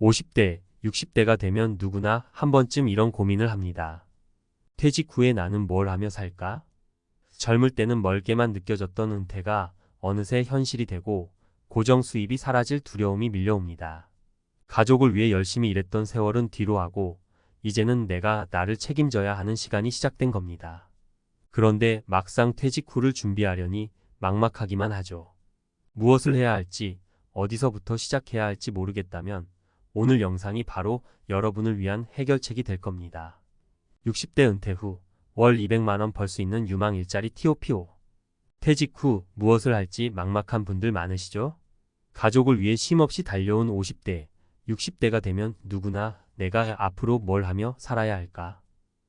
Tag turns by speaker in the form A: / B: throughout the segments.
A: 50대, 60대가 되면 누구나 한 번쯤 이런 고민을 합니다. 퇴직 후에 나는 뭘 하며 살까? 젊을 때는 멀게만 느껴졌던 은퇴가 어느새 현실이 되고 고정 수입이 사라질 두려움이 밀려옵니다. 가족을 위해 열심히 일했던 세월은 뒤로 하고 이제는 내가 나를 책임져야 하는 시간이 시작된 겁니다. 그런데 막상 퇴직 후를 준비하려니 막막하기만 하죠. 무엇을 해야 할지, 어디서부터 시작해야 할지 모르겠다면 오늘 영상이 바로 여러분을 위한 해결책이 될 겁니다. 60대 은퇴 후 월 200만 원 벌 수 있는 유망 일자리 TOPO. 퇴직 후 무엇을 할지 막막한 분들 많으시죠? 가족을 위해 쉼없이 달려온 50대, 60대가 되면 누구나 내가 앞으로 뭘 하며 살아야 할까?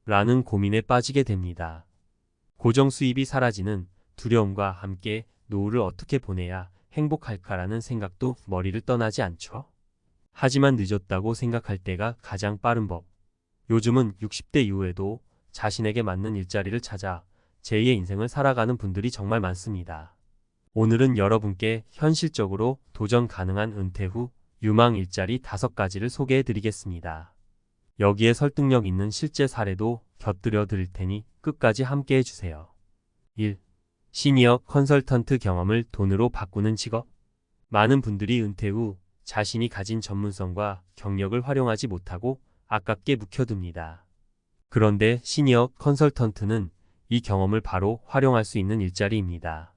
A: 라는 고민에 빠지게 됩니다. 고정 수입이 사라지는 두려움과 함께 노후를 어떻게 보내야 행복할까라는 생각도 머리를 떠나지 않죠. 하지만 늦었다고 생각할 때가 가장 빠른 법. 요즘은 60대 이후에도 자신에게 맞는 일자리를 찾아 제2의 인생을 살아가는 분들이 정말 많습니다. 오늘은 여러분께 현실적으로 도전 가능한 은퇴 후 유망 일자리 5가지를 소개해 드리겠습니다. 여기에 설득력 있는 실제 사례도 곁들여 드릴 테니 끝까지 함께 해주세요. 1. 시니어 컨설턴트 경험을 돈으로 바꾸는 직업. 많은 분들이 은퇴 후 자신이 가진 전문성과 경력을 활용하지 못하고 아깝게 묵혀둡니다. 그런데 시니어 컨설턴트는 이 경험을 바로 활용할 수 있는 일자리입니다.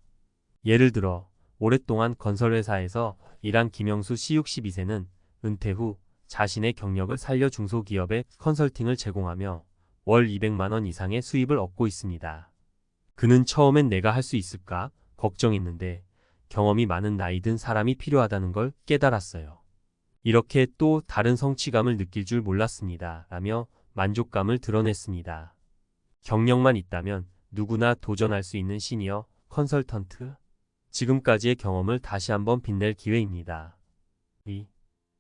A: 예를 들어 오랫동안 건설회사에서 일한 김영수 씨 62세는 은퇴 후 자신의 경력을 살려 중소기업에 컨설팅을 제공하며 월 200만 원 이상의 수입을 얻고 있습니다. 그는 처음엔 내가 할 수 있을까 걱정했는데 경험이 많은 나이 든 사람이 필요하다는 걸 깨달았어요. 이렇게 또 다른 성취감을 느낄 줄 몰랐습니다. 라며 만족감을 드러냈습니다. 경력만 있다면 누구나 도전할 수 있는 시니어 컨설턴트. 지금까지의 경험을 다시 한번 빛낼 기회입니다. 2.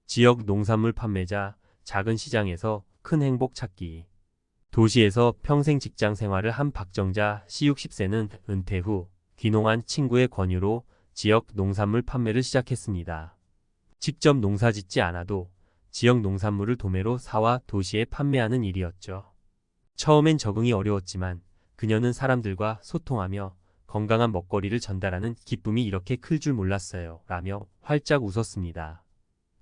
A: 지역 농산물 판매자, 작은 시장에서 큰 행복 찾기. 도시에서 평생 직장 생활을 한 박정자 씨 60세는 은퇴 후 귀농한 친구의 권유로 지역 농산물 판매를 시작했습니다. 직접 농사 짓지 않아도 지역 농산물을 도매로 사와 도시에 판매하는 일이었죠. 처음엔 적응이 어려웠지만 그녀는 사람들과 소통하며 건강한 먹거리를 전달하는 기쁨이 이렇게 클 줄 몰랐어요. 라며 활짝 웃었습니다.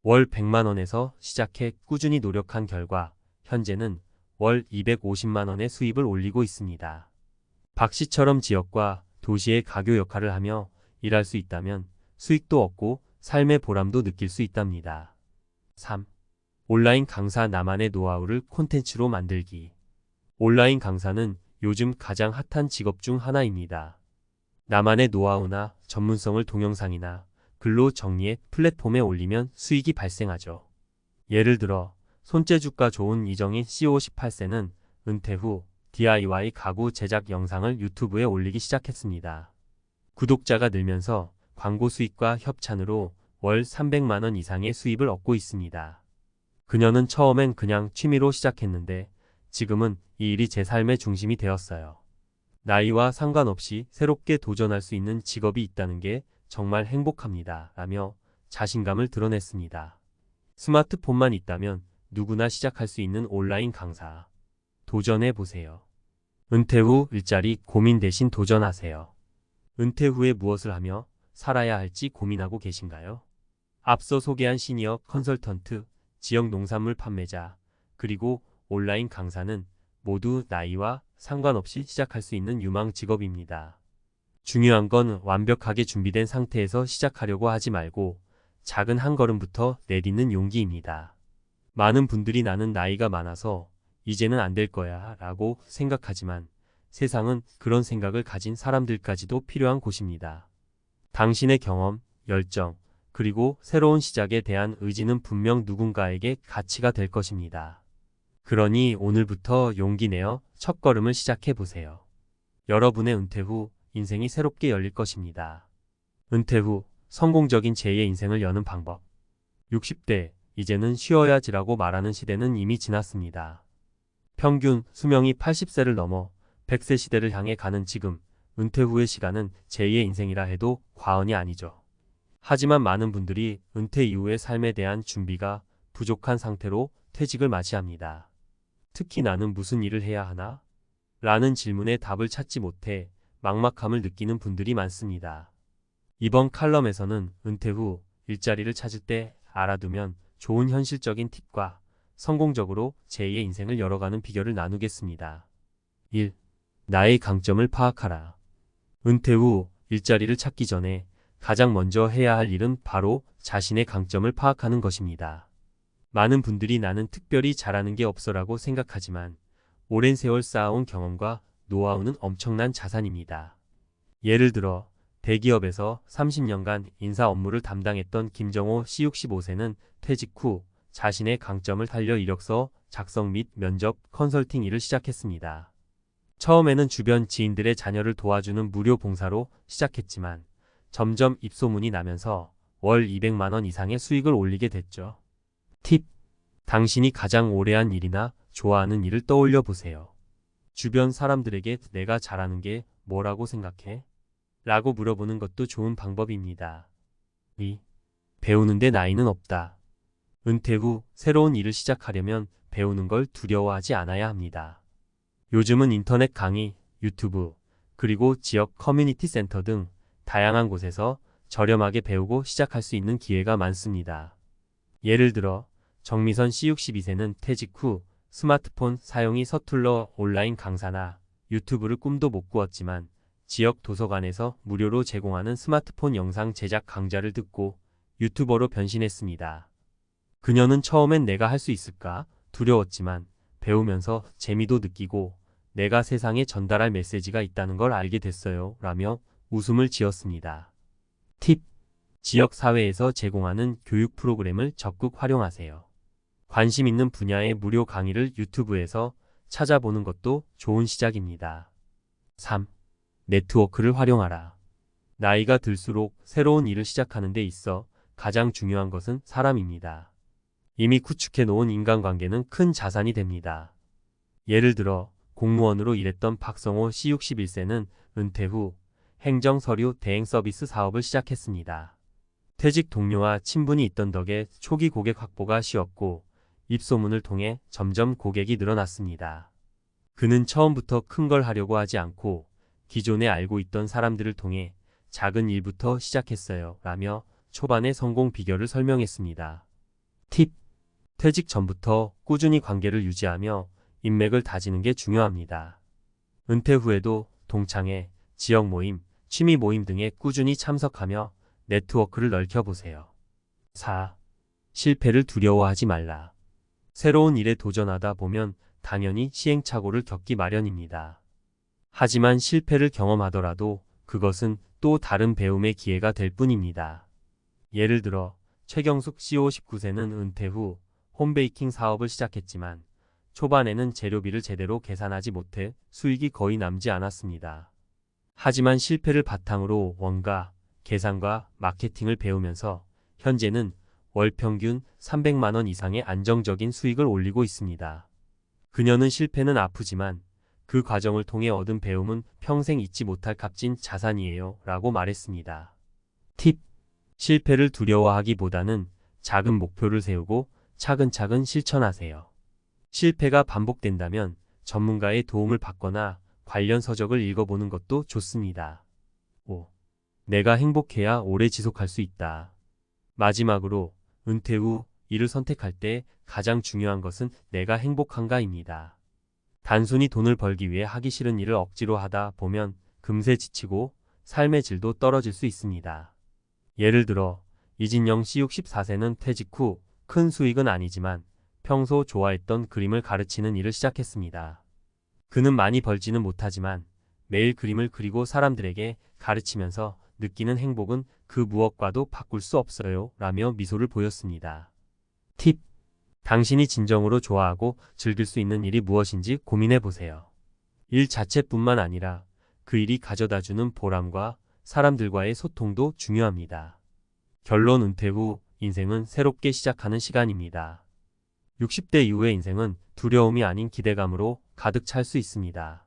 A: 월 100만 원에서 시작해 꾸준히 노력한 결과 현재는 월 250만 원의 수입을 올리고 있습니다. 박 씨처럼 지역과 도시의 가교 역할을 하며 일할 수 있다면 수익도 얻고 삶의 보람도 느낄 수 있답니다. 3. 온라인 강사 나만의 노하우를 콘텐츠로 만들기. 온라인 강사는 요즘 가장 핫한 직업 중 하나입니다. 나만의 노하우나 전문성을 동영상이나 글로 정리해 플랫폼에 올리면 수익이 발생하죠. 예를 들어 손재주가 좋은 이정인 씨 58세는 은퇴 후 DIY 가구 제작 영상을 유튜브에 올리기 시작했습니다. 구독자가 늘면서 광고 수익과 협찬으로 월 300만 원 이상의 수입을 얻고 있습니다. 그녀는 처음엔 그냥 취미로 시작했는데 지금은 이 일이 제 삶의 중심이 되었어요. 나이와 상관없이 새롭게 도전할 수 있는 직업이 있다는 게 정말 행복합니다. 라며 자신감을 드러냈습니다. 스마트폰만 있다면 누구나 시작할 수 있는 온라인 강사. 도전해 보세요. 은퇴 후 일자리 고민 대신 도전하세요. 은퇴 후에 무엇을 하며 살아야 할지 고민하고 계신가요? 앞서 소개한 시니어 컨설턴트, 지역 농산물 판매자, 그리고 온라인 강사는 모두 나이와 상관없이 시작할 수 있는 유망 직업입니다. 중요한 건 완벽하게 준비된 상태에서 시작하려고 하지 말고 작은 한 걸음부터 내딛는 용기입니다. 많은 분들이 나는 나이가 많아서 이제는 안 될 거야 라고 생각하지만 세상은 그런 생각을 가진 사람들까지도 필요한 곳입니다. 당신의 경험, 열정, 그리고 새로운 시작에 대한 의지는 분명 누군가에게 가치가 될 것입니다. 그러니 오늘부터 용기 내어 첫걸음을 시작해 보세요. 여러분의 은퇴 후 인생이 새롭게 열릴 것입니다. 은퇴 후 성공적인 제2의 인생을 여는 방법. 60대, 이제는 쉬어야지라고 말하는 시대는 이미 지났습니다. 평균 수명이 80세를 넘어 100세 시대를 향해 가는 지금, 은퇴 후의 시간은 제2의 인생이라 해도 과언이 아니죠. 하지만 많은 분들이 은퇴 이후의 삶에 대한 준비가 부족한 상태로 퇴직을 맞이합니다. 특히 나는 무슨 일을 해야 하나? 라는 질문에 답을 찾지 못해 막막함을 느끼는 분들이 많습니다. 이번 칼럼에서는 은퇴 후 일자리를 찾을 때 알아두면 좋은 현실적인 팁과 성공적으로 제2의 인생을 열어가는 비결을 나누겠습니다. 1. 나의 강점을 파악하라. 은퇴 후 일자리를 찾기 전에 가장 먼저 해야 할 일은 바로 자신의 강점을 파악하는 것입니다. 많은 분들이 나는 특별히 잘하는 게 없어라고 생각하지만 오랜 세월 쌓아온 경험과 노하우는 엄청난 자산입니다. 예를 들어 대기업에서 30년간 인사 업무를 담당했던 김정호 C65세는 퇴직 후 자신의 강점을 살려 이력서 작성 및 면접, 컨설팅 일을 시작했습니다. 처음에는 주변 지인들의 자녀를 도와주는 무료 봉사로 시작했지만 점점 입소문이 나면서 월 200만 원 이상의 수익을 올리게 됐죠. 팁. 당신이 가장 오래 한 일이나 좋아하는 일을 떠올려 보세요. 주변 사람들에게 내가 잘하는 게 뭐라고 생각해? 라고 물어보는 것도 좋은 방법입니다. 2. 배우는데 나이는 없다. 은퇴 후 새로운 일을 시작하려면 배우는 걸 두려워하지 않아야 합니다. 요즘은 인터넷 강의, 유튜브, 그리고 지역 커뮤니티 센터 등 다양한 곳에서 저렴하게 배우고 시작할 수 있는 기회가 많습니다. 예를 들어 정미선 C62세는 퇴직 후 스마트폰 사용이 서툴러 온라인 강사나 유튜브를 꿈도 못 꾸었지만 지역 도서관에서 무료로 제공하는 스마트폰 영상 제작 강좌를 듣고 유튜버로 변신했습니다. 그녀는 처음엔 내가 할 수 있을까 두려웠지만 배우면서 재미도 느끼고 내가 세상에 전달할 메시지가 있다는 걸 알게 됐어요. 라며 웃음을 지었습니다. 팁. 지역 사회에서 제공하는 교육 프로그램을 적극 활용하세요. 관심 있는 분야의 무료 강의를 유튜브에서 찾아보는 것도 좋은 시작입니다. 3. 네트워크를 활용하라. 나이가 들수록 새로운 일을 시작하는 데 있어 가장 중요한 것은 사람입니다. 이미 구축해 놓은 인간관계는 큰 자산이 됩니다. 예를 들어 공무원으로 일했던 박성호 C61세는 은퇴 후 행정서류 대행 서비스 사업을 시작했습니다. 퇴직 동료와 친분이 있던 덕에 초기 고객 확보가 쉬웠고 입소문을 통해 점점 고객이 늘어났습니다. 그는 처음부터 큰 걸 하려고 하지 않고 기존에 알고 있던 사람들을 통해 작은 일부터 시작했어요. 라며 초반의 성공 비결을 설명했습니다. 팁. 퇴직 전부터 꾸준히 관계를 유지하며 인맥을 다지는 게 중요합니다. 은퇴 후에도 동창회, 지역 모임, 취미 모임 등에 꾸준히 참석하며 네트워크를 넓혀보세요. 4. 실패를 두려워하지 말라. 새로운 일에 도전하다 보면 당연히 시행착오를 겪기 마련입니다. 하지만 실패를 경험하더라도 그것은 또 다른 배움의 기회가 될 뿐입니다. 예를 들어 최경숙 C59세는 은퇴 후 홈베이킹 사업을 시작했지만 초반에는 재료비를 제대로 계산하지 못해 수익이 거의 남지 않았습니다. 하지만 실패를 바탕으로 원가, 계산과 마케팅을 배우면서 현재는 월 평균 300만 원 이상의 안정적인 수익을 올리고 있습니다. 그녀는 실패는 아프지만 그 과정을 통해 얻은 배움은 평생 잊지 못할 값진 자산이에요. 라고 말했습니다. 팁. 실패를 두려워하기보다는 작은 목표를 세우고 차근차근 실천하세요. 실패가 반복된다면 전문가의 도움을 받거나 관련 서적을 읽어보는 것도 좋습니다. 5. 내가 행복해야 오래 지속할 수 있다. 마지막으로 은퇴 후 일을 선택할 때 가장 중요한 것은 내가 행복한가입니다. 단순히 돈을 벌기 위해 하기 싫은 일을 억지로 하다 보면 금세 지치고 삶의 질도 떨어질 수 있습니다. 예를 들어 이진영 C64세는 퇴직 후 큰 수익은 아니지만 평소 좋아했던 그림을 가르치는 일을 시작했습니다. 그는 많이 벌지는 못하지만 매일 그림을 그리고 사람들에게 가르치면서 느끼는 행복은 그 무엇과도 바꿀 수 없어요. 라며 미소를 보였습니다. 팁. 당신이 진정으로 좋아하고 즐길 수 있는 일이 무엇인지 고민해 보세요. 일 자체뿐만 아니라 그 일이 가져다주는 보람과 사람들과의 소통도 중요합니다. 결론. 은퇴 후 인생은 새롭게 시작하는 시간입니다. 60대 이후의 인생은 두려움이 아닌 기대감으로 가득 찰 수 있습니다.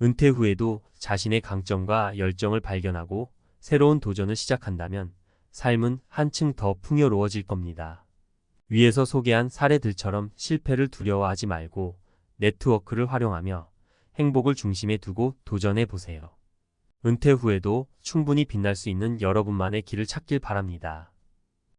A: 은퇴 후에도 자신의 강점과 열정을 발견하고 새로운 도전을 시작한다면 삶은 한층 더 풍요로워질 겁니다. 위에서 소개한 사례들처럼 실패를 두려워하지 말고 네트워크를 활용하며 행복을 중심에 두고 도전해 보세요. 은퇴 후에도 충분히 빛날 수 있는 여러분만의 길을 찾길 바랍니다.